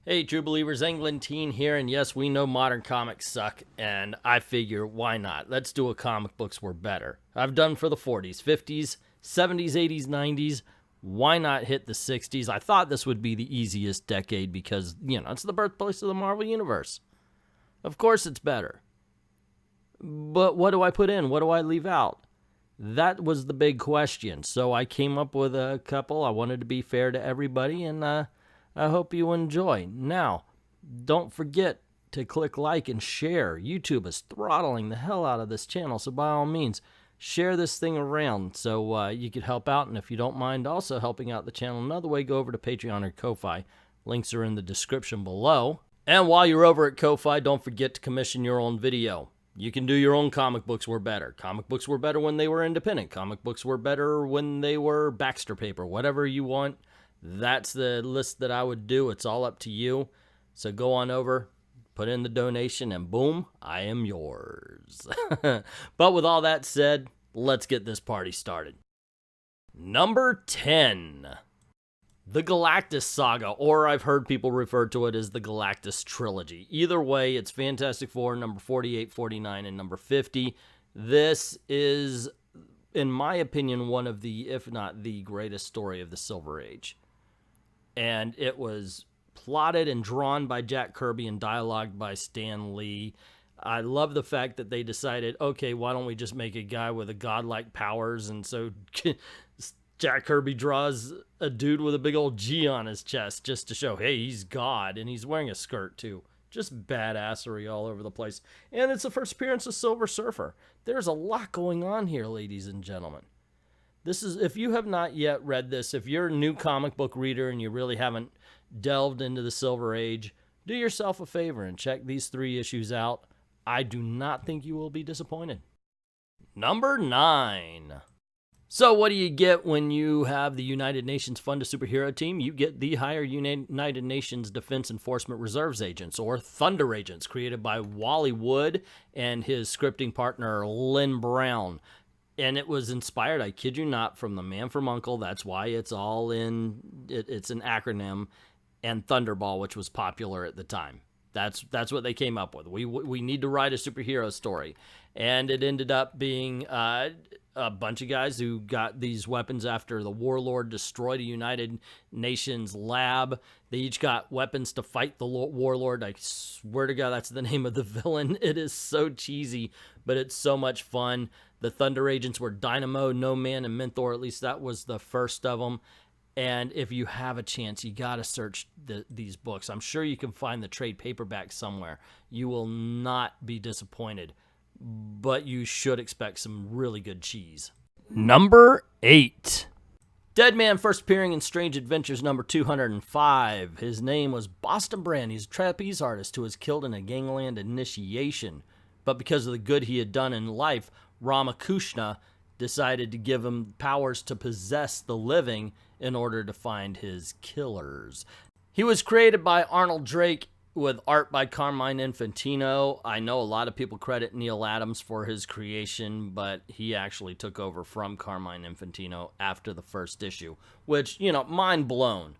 Hey, true believers, Englentine here, and yes, we know modern comics suck, and I figure, why not? Let's do a comic books were better. I've done for the 40s, 50s, 70s, 80s, 90s. Why not hit the 60s? I thought this would be the easiest decade because, it's the birthplace of the Marvel Universe. Of course it's better. But what do I put in? What do I leave out? That was the big question. So I came up with a couple. I wanted to be fair to everybody, and I hope you enjoy. Now, don't forget to click like and share. YouTube is throttling the hell out of this channel, so by all means, share this thing around so you could help out. And if you don't mind also helping out the channel another way, go over to Patreon or Ko-Fi. Links are in the description below. And while you're over at Ko-Fi, don't forget to commission your own video. You can do your own comic books were better. Comic books were better when they were independent. Comic books were better when they were Baxter paper. Whatever you want. That's the list that I would do. It's all up to you. So go on over, put in the donation, and boom, I am yours. But with all that said, let's get this party started. Number 10. The Galactus Saga, or I've heard people refer to it as the Galactus Trilogy. Either way, it's Fantastic Four, number 48, 49, and number 50. This is, in my opinion, one of the, if not the greatest story of the Silver Age. And it was plotted and drawn by Jack Kirby and dialogued by Stan Lee. I love the fact that they decided, okay, why don't we just make a guy with a godlike powers? And so Jack Kirby draws a dude with a big old G on his chest just to show, hey, he's God. And he's wearing a skirt, too. Just badassery all over the place. And it's the first appearance of Silver Surfer. There's a lot going on here, ladies and gentlemen. This is, if you have not yet read this, if you're a new comic book reader and you really haven't delved into the Silver Age, do yourself a favor and check these 3 issues out. I do not think you will be disappointed. Number 9. So what do you get when you have the United Nations Fund a Superhero Team? You get the Higher United Nations Defense Enforcement Reserves Agents, or Thunder Agents, created by Wally Wood and his scripting partner, Lynn Brown. And it was inspired, I kid you not, from the Man from U.N.C.L.E. That's why it's all in, it's an acronym, and Thunderball, which was popular at the time. That's what they came up with. We need to write a superhero story. And it ended up being a bunch of guys who got these weapons after the warlord destroyed a United Nations lab. They each got weapons to fight the warlord. I swear to God, that's the name of the villain. It is so cheesy, but it's so much fun. The Thunder Agents were Dynamo, No Man, and Mentor. At least that was the first of them. And if you have a chance, you got to search these books. I'm sure you can find the trade paperback somewhere. You will not be disappointed, but you should expect some really good cheese. Number 8. Deadman first appearing in Strange Adventures number 205. His name was Boston Brand. He's a trapeze artist who was killed in a gangland initiation. But because of the good he had done in life, Ramakrishna decided to give him powers to possess the living in order to find his killers. He was created by Arnold Drake with art by Carmine Infantino. I know a lot of people credit Neil Adams for his creation, but he actually took over from Carmine Infantino after the first issue, which, mind blown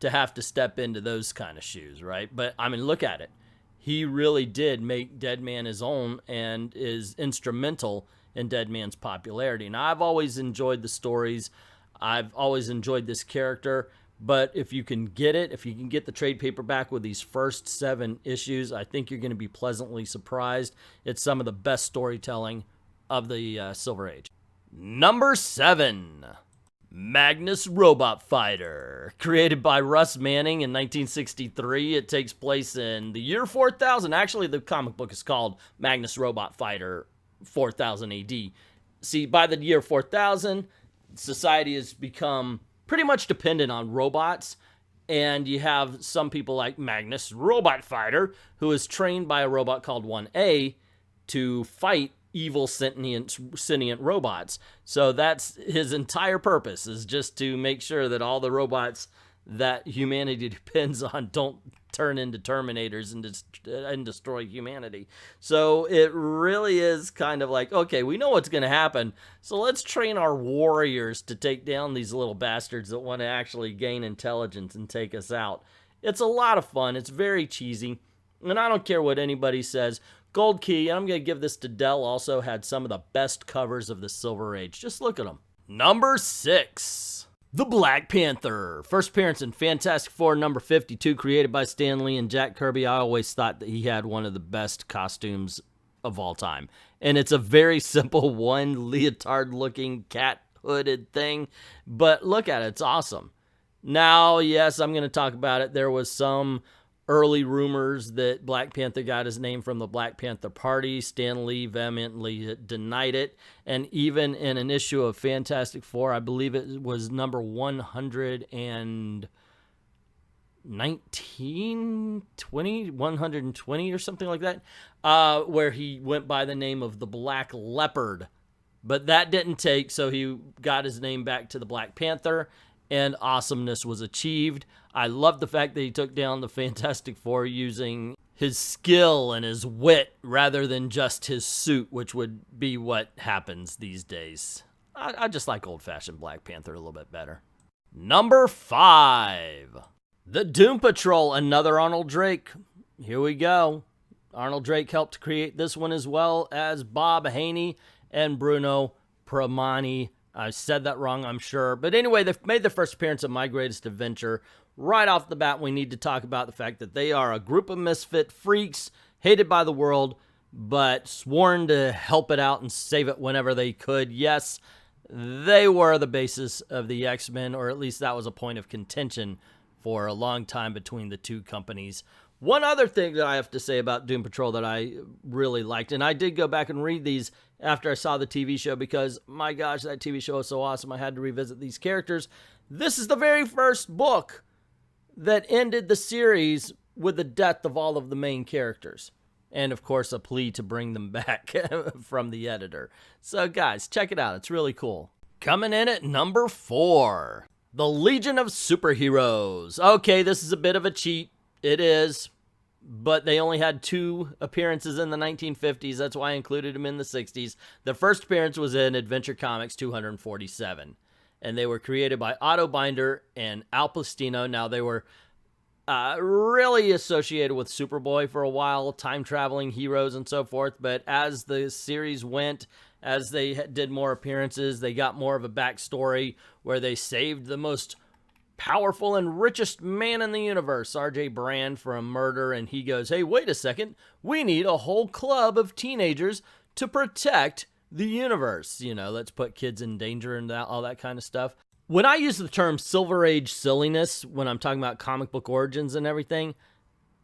to have to step into those kind of shoes, right? But, I mean, look at it. He really did make Deadman his own and is instrumental in Deadman's popularity. Now, I've always enjoyed the stories. I've always enjoyed this character. But if you can get it, if you can get the trade paperback with these first 7 issues, I think you're going to be pleasantly surprised. It's some of the best storytelling of the Silver Age. Number 7. Magnus Robot Fighter. Created by Russ Manning in 1963. It takes place in the year 4000. Actually, the comic book is called Magnus Robot Fighter 4000 AD. See, by the year 4000, society has become pretty much dependent on robots, and you have some people like Magnus Robot Fighter, who is trained by a robot called 1A to fight evil sentient robots. So that's his entire purpose, is just to make sure that all the robots that humanity depends on don't turn into Terminators and destroy humanity. So it really is kind of like, okay, we know what's going to happen, so let's train our warriors to take down these little bastards that want to actually gain intelligence and take us out. It's a lot of fun. It's very cheesy. And I don't care what anybody says. Gold Key, and I'm going to give this to Dell, also had some of the best covers of the Silver Age. Just look at them. Number 6. The Black Panther. First appearance in Fantastic Four number 52, created by Stan Lee and Jack Kirby. I always thought that he had one of the best costumes of all time. And it's a very simple one leotard-looking cat-hooded thing. But look at it. It's awesome. Now, yes, I'm going to talk about it. There was some early rumors that Black Panther got his name from the Black Panther Party. Stan Lee vehemently denied it. And even in an issue of Fantastic Four, I believe it was number 120 or something like that, where he went by the name of the Black Leopard. But that didn't take, so he got his name back to the Black Panther, and awesomeness was achieved. I love the fact that he took down the Fantastic Four using his skill and his wit rather than just his suit, which would be what happens these days. I just like old-fashioned Black Panther a little bit better. Number 5. The Doom Patrol, another Arnold Drake. Here we go. Arnold Drake helped create this one as well as Bob Haney and Bruno Pramani. I said that wrong, I'm sure. But anyway, they've made their first appearance in My Greatest Adventure. Right off the bat, we need to talk about the fact that they are a group of misfit freaks, hated by the world, but sworn to help it out and save it whenever they could. Yes, they were the basis of the X-Men, or at least that was a point of contention for a long time between the two companies. One other thing that I have to say about Doom Patrol that I really liked, and I did go back and read these after I saw the TV show because, my gosh, that TV show is so awesome, I had to revisit these characters. This is the very first book that ended the series with the death of all of the main characters. And, of course, a plea to bring them back from the editor. So, guys, check it out. It's really cool. Coming in at number 4, The Legion of Superheroes. Okay, this is a bit of a cheat. It is. But they only had 2 appearances in the 1950s. That's why I included them in the 60s. The first appearance was in Adventure Comics 247. And they were created by Otto Binder and Al Plastino. Now, they were really associated with Superboy for a while, time-traveling heroes and so forth. But as the series went, as they did more appearances, they got more of a backstory where they saved the most powerful and richest man in the universe, R.J. Brand, from murder. And he goes, hey, wait a second. We need a whole club of teenagers to protect the universe. You know, let's put kids in danger and all that kind of stuff. When I use the term Silver Age silliness, when I'm talking about comic book origins and everything,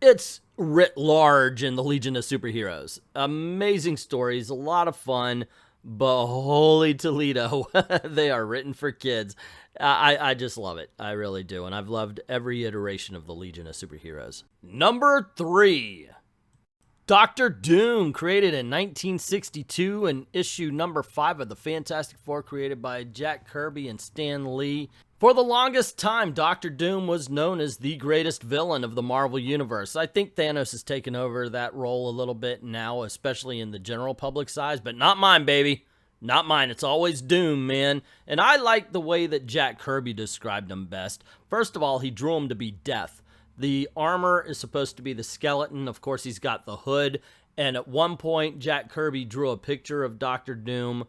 it's writ large in the Legion of Superheroes. Amazing stories, a lot of fun, but holy Toledo, they are written for kids. I just love it. I really do. And I've loved every iteration of the Legion of Superheroes. Number 3. Dr. Doom, created in 1962 and issue number 5 of the Fantastic Four, created by Jack Kirby and Stan Lee. For the longest time, Dr. Doom was known as the greatest villain of the Marvel Universe. I think Thanos has taken over that role a little bit now, especially in the general public's eyes, but not mine, baby. Not mine. It's always Doom, man. And I like the way that Jack Kirby described him best. First of all, he drew him to be death. The armor is supposed to be the skeleton. Of course, he's got the hood. And at one point, Jack Kirby drew a picture of Dr. Doom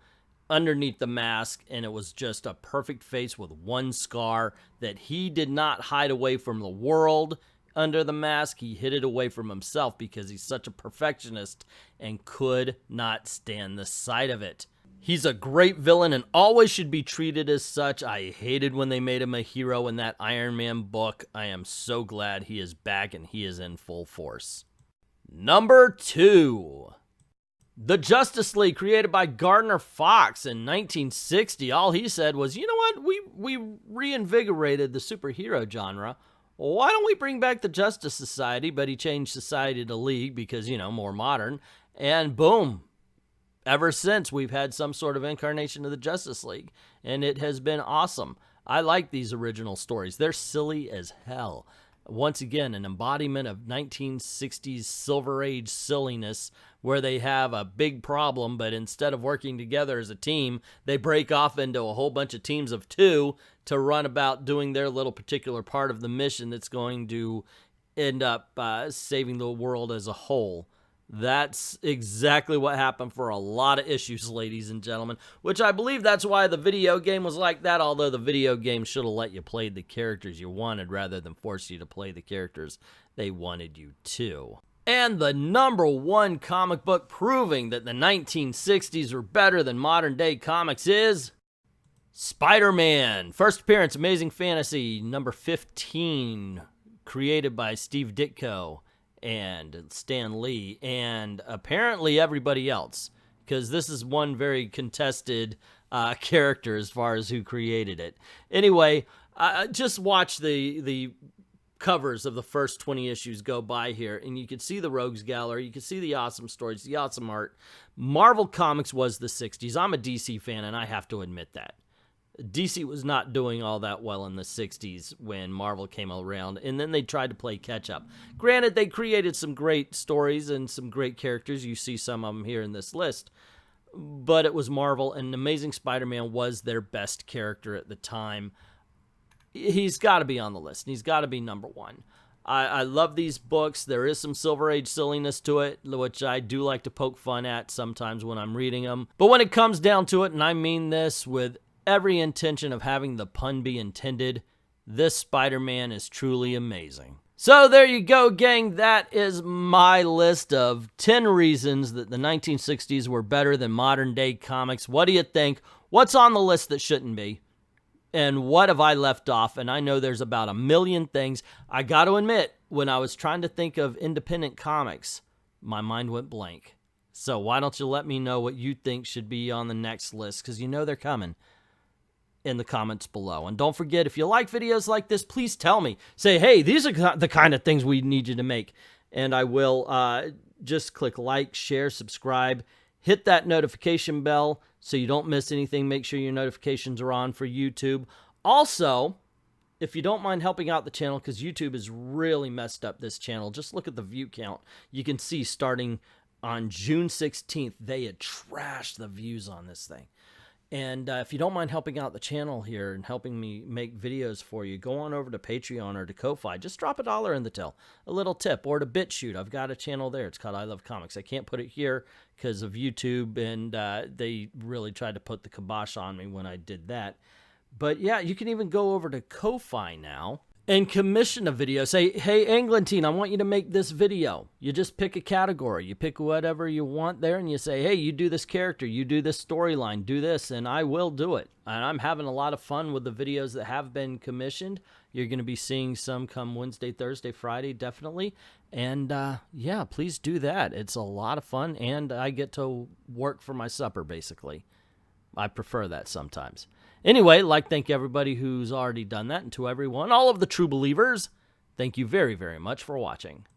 underneath the mask, and it was just a perfect face with one scar that he did not hide away from the world under the mask. He hid it away from himself because he's such a perfectionist and could not stand the sight of it. He's a great villain and always should be treated as such. I hated when they made him a hero in that Iron Man book. I am so glad he is back and he is in full force. Number 2. The Justice League, created by Gardner Fox in 1960. All he said was, you know what, we reinvigorated the superhero genre. Why don't we bring back the Justice Society? But he changed society to League because, you know, more modern. And boom. Ever since, we've had some sort of incarnation of the Justice League, and it has been awesome. I like these original stories. They're silly as hell. Once again, an embodiment of 1960s Silver Age silliness where they have a big problem, but instead of working together as a team, they break off into a whole bunch of teams of 2 to run about doing their little particular part of the mission that's going to end up saving the world as a whole. That's exactly what happened for a lot of issues, ladies and gentlemen, which I believe that's why the video game was like that, although the video game should have let you play the characters you wanted rather than force you to play the characters they wanted you to. And the #1 comic book proving that the 1960s were better than modern day comics is SpiderMan. First appearance, Amazing Fantasy, number 15, created by Steve Ditko and Stan Lee, and apparently everybody else, because this is one very contested character as far as who created it. Anyway, just watch the covers of the first 20 issues go by here, and you can see the Rogues Gallery, you can see the awesome stories, the awesome art. Marvel Comics was the 60s. I'm a DC fan, and I have to admit that. DC was not doing all that well in the 60s when Marvel came around, and then they tried to play catch-up. Granted, they created some great stories and some great characters. You see some of them here in this list. But it was Marvel, and Amazing Spider-Man was their best character at the time. He's got to be on the list. He's got to be #1. I love these books. There is some Silver Age silliness to it, which I do like to poke fun at sometimes when I'm reading them. But when it comes down to it, and I mean this with every intention of having the pun be intended, this Spider-Man is truly amazing. So there you go, gang. That is my list of 10 reasons that the 1960s were better than modern day comics. What do you think? What's on the list that shouldn't be? And what have I left off? And I know there's about a million things. I got to admit, when I was trying to think of independent comics, my mind went blank. So why don't you let me know what you think should be on the next list, because you know they're coming, in the comments below. And don't forget, if you like videos like this, please tell me. Say, hey, these are the kind of things we need you to make. And I will just click like, share, subscribe, hit that notification bell so you don't miss anything. Make sure your notifications are on for YouTube. Also, if you don't mind helping out the channel, because YouTube has really messed up this channel, just look at the view count. You can see starting on June 16th, they had trashed the views on this thing. And if you don't mind helping out the channel here and helping me make videos for you, go on over to Patreon or to Ko-Fi. Just drop $1 in the till, a little tip, or to BitChute. I've got a channel there. It's called I Love Comics. I can't put it here because of YouTube, and they really tried to put the kibosh on me when I did that. But yeah, you can even go over to Ko-Fi now and commission a video. Say, hey, Englantine, I want you to make this video. You just pick a category. You pick whatever you want there, and you say, hey, you do this character, you do this storyline, do this, and I will do it. And I'm having a lot of fun with the videos that have been commissioned. You're going to be seeing some come Wednesday, Thursday, Friday, definitely. And yeah, please do that. It's a lot of fun, and I get to work for my supper, basically. I prefer that sometimes. Anyway, thank everybody who's already done that, and to everyone, all of the true believers, thank you very, very much for watching.